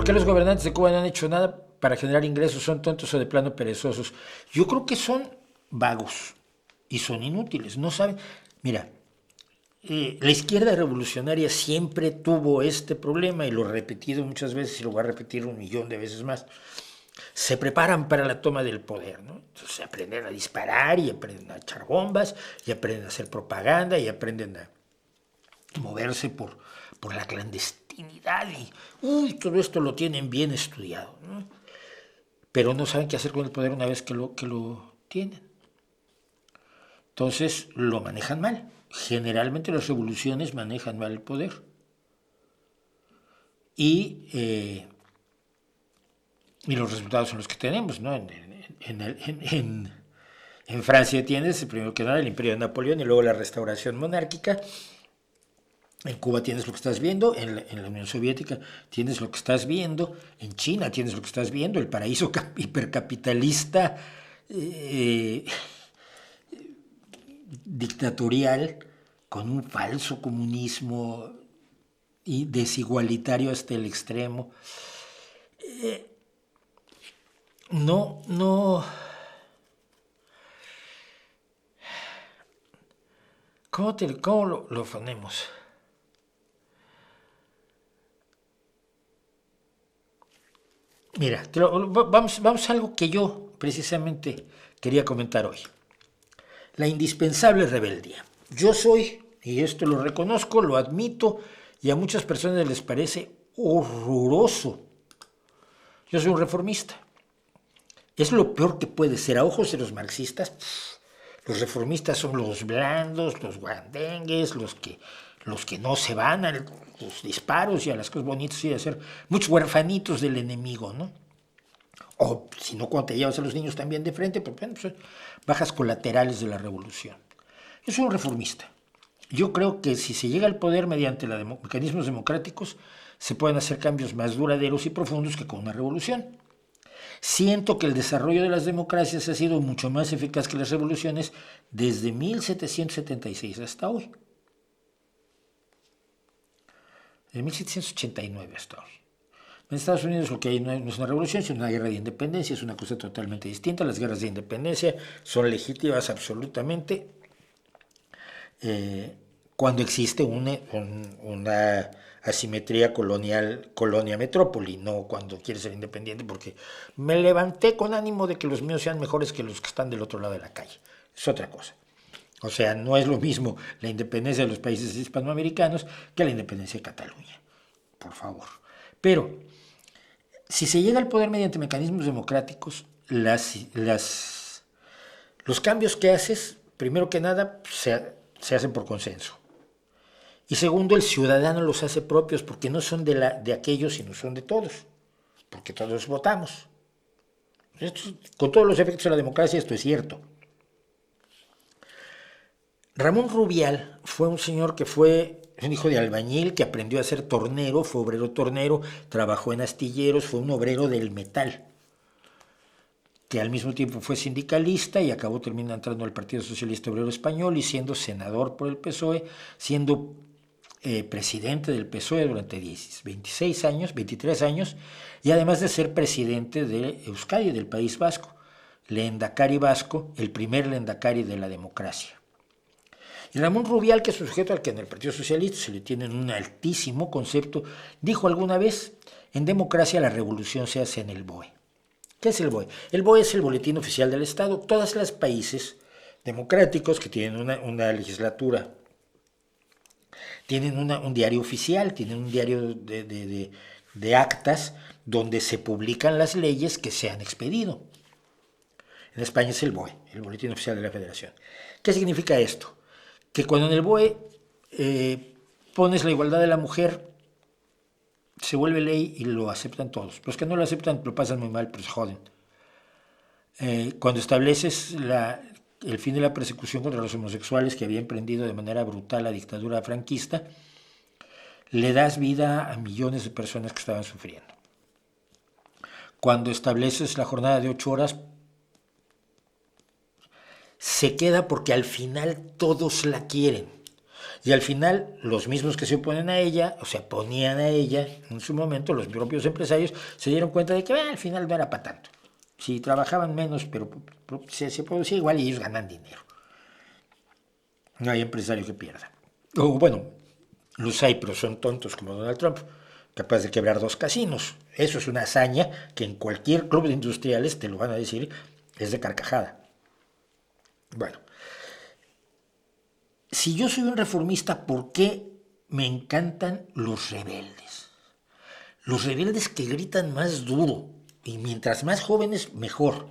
qué los gobernantes de Cuba no han hecho nada para generar ingresos? ¿Son tontos o de plano perezosos? Yo creo que son vagos y son inútiles, no saben. Mira, la izquierda revolucionaria siempre tuvo este problema y lo he repetido muchas veces y lo voy a repetir 1.000.000 de veces más. Se preparan para la toma del poder, ¿no? Entonces aprenden a disparar y aprenden a echar bombas y aprenden a hacer propaganda y aprenden a moverse por la clandestinidad y todo esto lo tienen bien estudiado, ¿no? Pero no saben qué hacer con el poder una vez que lo tienen. Entonces lo manejan mal. Generalmente las revoluciones manejan mal el poder. Y los resultados son los que tenemos, ¿no? En Francia tienes, primero que nada, el imperio de Napoleón y luego la restauración monárquica. En Cuba tienes lo que estás viendo, en la Unión Soviética tienes lo que estás viendo, en China tienes lo que estás viendo, el paraíso hipercapitalista dictatorial con un falso comunismo y desigualitario hasta el extremo. No. ¿Cómo lo ponemos? Mira, vamos a algo que yo precisamente quería comentar hoy. La indispensable rebeldía. Yo soy, y esto lo reconozco, lo admito, y a muchas personas les parece horroroso. Yo soy un reformista. Es lo peor que puede ser a ojos de los marxistas. Los reformistas son los blandos, los guandengues, los que no se van a los disparos y a las cosas bonitas y a ser muchos huerfanitos del enemigo, ¿no? O si no, cuando te llevas a los niños también de frente, pues, bueno, pues, bajas colaterales de la revolución. Yo soy un reformista. Yo creo que si se llega al poder mediante mecanismos democráticos, se pueden hacer cambios más duraderos y profundos que con una revolución. Siento que el desarrollo de las democracias ha sido mucho más eficaz que las revoluciones desde 1776 hasta hoy. De 1789 hasta hoy. En Estados Unidos lo que hay no es una revolución, sino una guerra de independencia, es una cosa totalmente distinta. Las guerras de independencia son legítimas absolutamente cuando existe una asimetría colonia-metrópoli, no cuando quieres ser independiente porque me levanté con ánimo de que los míos sean mejores que los que están del otro lado de la calle. Es otra cosa. O sea, no es lo mismo la independencia de los países hispanoamericanos que la independencia de Cataluña, por favor. Pero si se llega al poder mediante mecanismos democráticos, los cambios que haces, primero que nada, se hacen por consenso. Y segundo, el ciudadano los hace propios porque no son de aquellos, sino son de todos, porque todos votamos. Con todos los efectos de la democracia esto es cierto. Ramón Rubial fue un señor que fue un hijo de albañil, que aprendió a ser tornero, fue obrero tornero, trabajó en astilleros, fue un obrero del metal, que al mismo tiempo fue sindicalista y acabó terminando entrando al Partido Socialista Obrero Español y siendo senador por el PSOE, siendo presidente del PSOE durante 23 años, y además de ser presidente de Euskadi, del País Vasco, lehendakari vasco, el primer lehendakari de la democracia. Y Ramón Rubial, que es un sujeto al que en el Partido Socialista se le tiene un altísimo concepto, dijo alguna vez, en democracia la revolución se hace en el BOE. ¿Qué es el BOE? El BOE es el Boletín Oficial del Estado. Todos los países democráticos que tienen una legislatura, tienen un diario oficial, tienen un diario de actas donde se publican las leyes que se han expedido. En España es el BOE, el Boletín Oficial de la Federación. ¿Qué significa esto? Que cuando en el BOE pones la igualdad de la mujer, se vuelve ley y lo aceptan todos. Los que no lo aceptan lo pasan muy mal, pero se joden. Cuando estableces el fin de la persecución contra los homosexuales que había emprendido de manera brutal la dictadura franquista, le das vida a millones de personas que estaban sufriendo. Cuando estableces la jornada de 8 horas, se queda porque al final todos la quieren. Y al final, los mismos que se oponen a ella, o se oponían a ella en su momento, los propios empresarios, se dieron cuenta de que al final no era para tanto. Si trabajaban menos, pero se producía igual y ellos ganan dinero. No hay empresario que pierda. O bueno, los hay, pero son tontos como Donald Trump, capaz de quebrar 2 casinos. Eso es una hazaña que en cualquier club de industriales te lo van a decir, es de carcajada. Bueno, si yo soy un reformista, ¿por qué me encantan los rebeldes? Los rebeldes que gritan más duro, y mientras más jóvenes, mejor.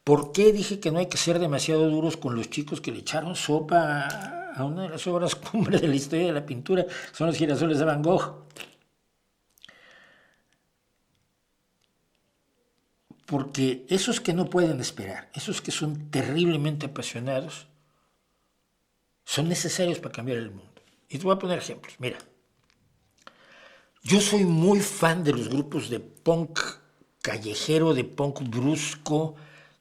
¿Por qué dije que no hay que ser demasiado duros con los chicos que le echaron sopa a una de las obras cumbre de la historia de la pintura? Son los girasoles de Van Gogh. Porque esos que no pueden esperar, esos que son terriblemente apasionados, son necesarios para cambiar el mundo. Y te voy a poner ejemplos. Mira, yo soy muy fan de los grupos de punk callejero, de punk brusco,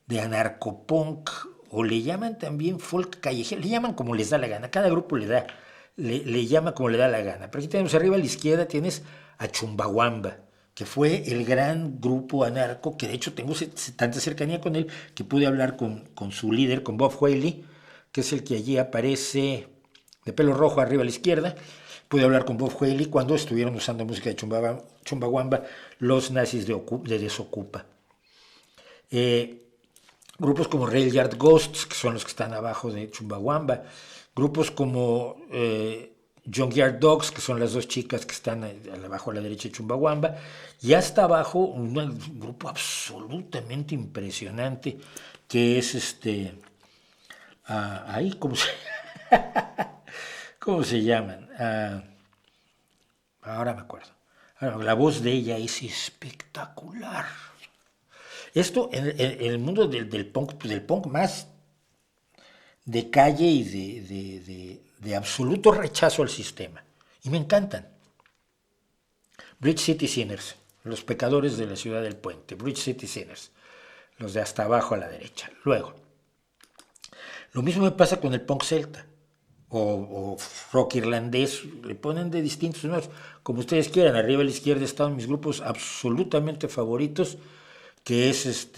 de anarcopunk, o le llaman también folk callejero, le llaman como les da la gana, cada grupo le llama como le da la gana. Pero aquí tenemos arriba a la izquierda, tienes a Chumbawamba, que fue el gran grupo anarco, que de hecho tengo tanta cercanía con él, que pude hablar con su líder, con Bob Whaley, que es el que allí aparece de pelo rojo arriba a la izquierda. Pude hablar con Bob Whaley cuando estuvieron usando música de Chumbawamba los nazis de Desokupa. Grupos como Railyard Ghosts, que son los que están abajo de Chumbawamba. Grupos como Junkyard Dogs, que son las 2 chicas que están abajo a la derecha de Chumbawamba. Y hasta abajo un grupo absolutamente impresionante que es ahí, ¿cómo se llaman? Ahora me acuerdo. La voz de ella es espectacular. Esto en el mundo del punk más de calle y de absoluto rechazo al sistema. Y me encantan. Bridge City Sinners, los pecadores de la ciudad del puente. Bridge City Sinners, los de hasta abajo a la derecha. Luego, lo mismo me pasa con el punk celta. O rock irlandés, le ponen de distintos nombres, como ustedes quieran. Arriba a la izquierda están mis grupos absolutamente favoritos, que es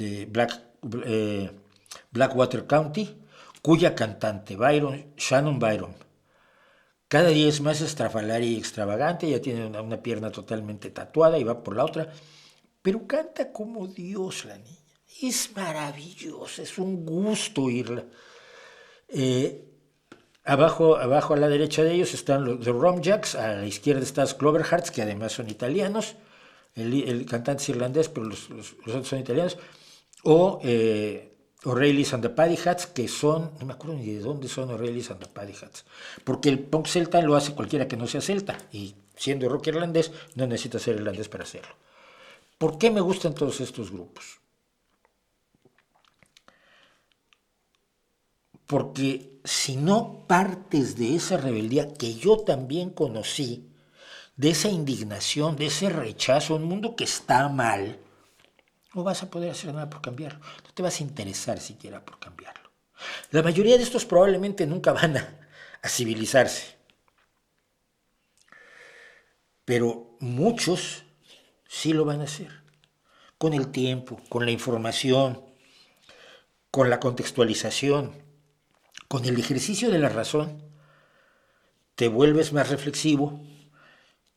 Blackwater County, cuya cantante, Shannon Byron, cada día es más estrafalaria y extravagante, ya tiene una pierna totalmente tatuada y va por la otra, pero canta como Dios la niña. Es maravillosa, es un gusto oírla. Abajo a la derecha de ellos están los The Rumjacks, a la izquierda están los Cloverhearts, que además son italianos. El cantante es irlandés, pero los otros son italianos. O O'Reilly's and the Paddyhats, que son, no me acuerdo ni de dónde son O'Reilly's and the Paddyhats, porque el punk celta lo hace cualquiera que no sea celta, y siendo rock irlandés, no necesita ser irlandés para hacerlo. ¿Por qué me gustan todos estos grupos? Porque si no partes de esa rebeldía que yo también conocí, de esa indignación, de ese rechazo a un mundo que está mal, no vas a poder hacer nada por cambiarlo. No te vas a interesar siquiera por cambiarlo. La mayoría de estos probablemente nunca van a civilizarse. Pero muchos sí lo van a hacer. Con el tiempo, con la información, con la contextualización, con el ejercicio de la razón, te vuelves más reflexivo,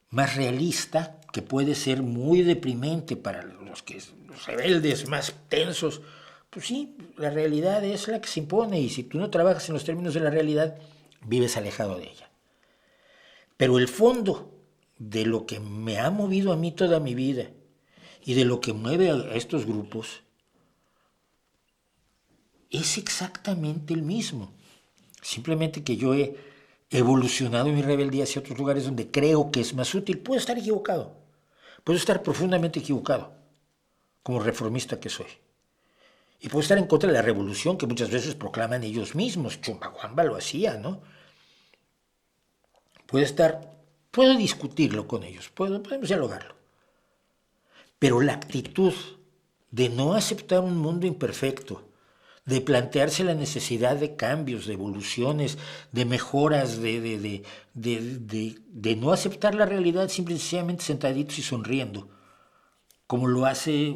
más realista, que puede ser muy deprimente para los rebeldes más tensos. Pues sí, la realidad es la que se impone, y si tú no trabajas en los términos de la realidad, vives alejado de ella. Pero el fondo de lo que me ha movido a mí toda mi vida y de lo que mueve a estos grupos es exactamente el mismo. Simplemente que yo he evolucionado mi rebeldía hacia otros lugares donde creo que es más útil. Puedo estar equivocado, puedo estar profundamente equivocado, como reformista que soy. Y puedo estar en contra de la revolución que muchas veces proclaman ellos mismos. Chumbawamba lo hacía, ¿no? Puedo discutirlo con ellos, podemos dialogarlo. Pero la actitud de no aceptar un mundo imperfecto, de plantearse la necesidad de cambios, de evoluciones, de mejoras, de no aceptar la realidad simple y sencillamente sentaditos y sonriendo, como lo hace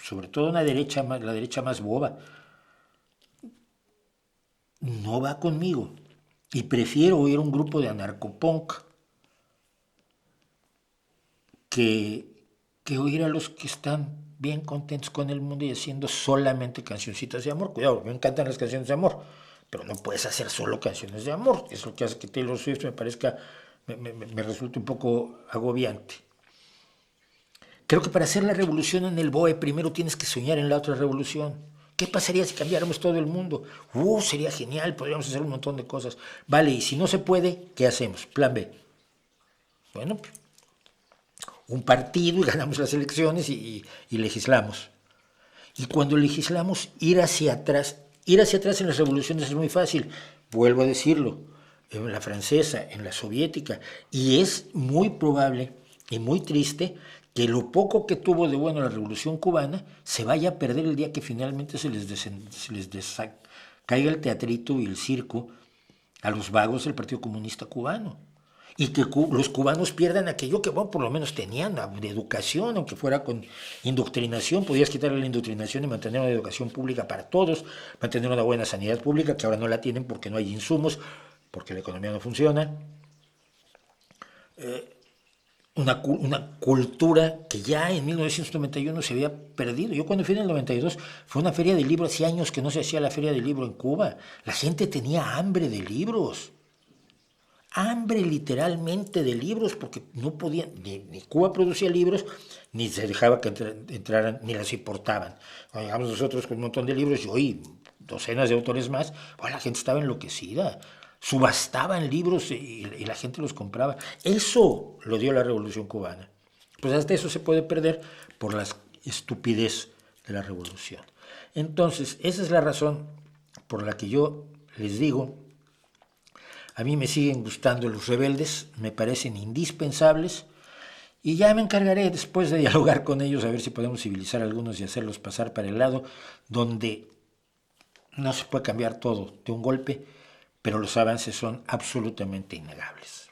sobre todo una derecha, la derecha más boba. No va conmigo y prefiero oír un grupo de anarcopunk que, que oír a los que están bien contentos con el mundo y haciendo solamente cancioncitas de amor. Cuidado, me encantan las canciones de amor, pero no puedes hacer solo canciones de amor. Es lo que hace que Taylor Swift me resulte un poco agobiante. Creo que para hacer la revolución en el BOE primero tienes que soñar en la otra revolución. ¿Qué pasaría si cambiáramos todo el mundo? Sería genial, podríamos hacer un montón de cosas. Vale, y si no se puede, ¿qué hacemos? Plan B. Bueno, un partido y ganamos las elecciones y legislamos. Y cuando legislamos, ir hacia atrás en las revoluciones es muy fácil, vuelvo a decirlo, en la francesa, en la soviética, y es muy probable y muy triste que lo poco que tuvo de bueno la revolución cubana se vaya a perder el día que finalmente se les caiga el teatrito y el circo a los vagos del Partido Comunista Cubano. Y que los cubanos pierdan aquello que, bueno, por lo menos tenían de educación, aunque fuera con indoctrinación. Podías quitarle la indoctrinación y mantener una educación pública para todos, mantener una buena sanidad pública, que ahora no la tienen porque no hay insumos, porque la economía no funciona. Una cultura que ya en 1991 se había perdido. Yo cuando fui en el 92 fue una feria de libros, hacía años que no se hacía la feria del libro en Cuba. La gente tenía hambre de libros. Hambre literalmente de libros, porque no podían, ni Cuba producía libros, ni se dejaba que entraran, ni las importaban. Cuando llegamos nosotros con un montón de libros, y docenas de autores más, la gente estaba enloquecida. Subastaban libros y la gente los compraba. Eso lo dio la Revolución Cubana. Pues hasta eso se puede perder por la estupidez de la revolución. Entonces, esa es la razón por la que yo les digo, a mí me siguen gustando los rebeldes, me parecen indispensables y ya me encargaré después de dialogar con ellos a ver si podemos civilizar a algunos y hacerlos pasar para el lado donde no se puede cambiar todo de un golpe, pero los avances son absolutamente innegables.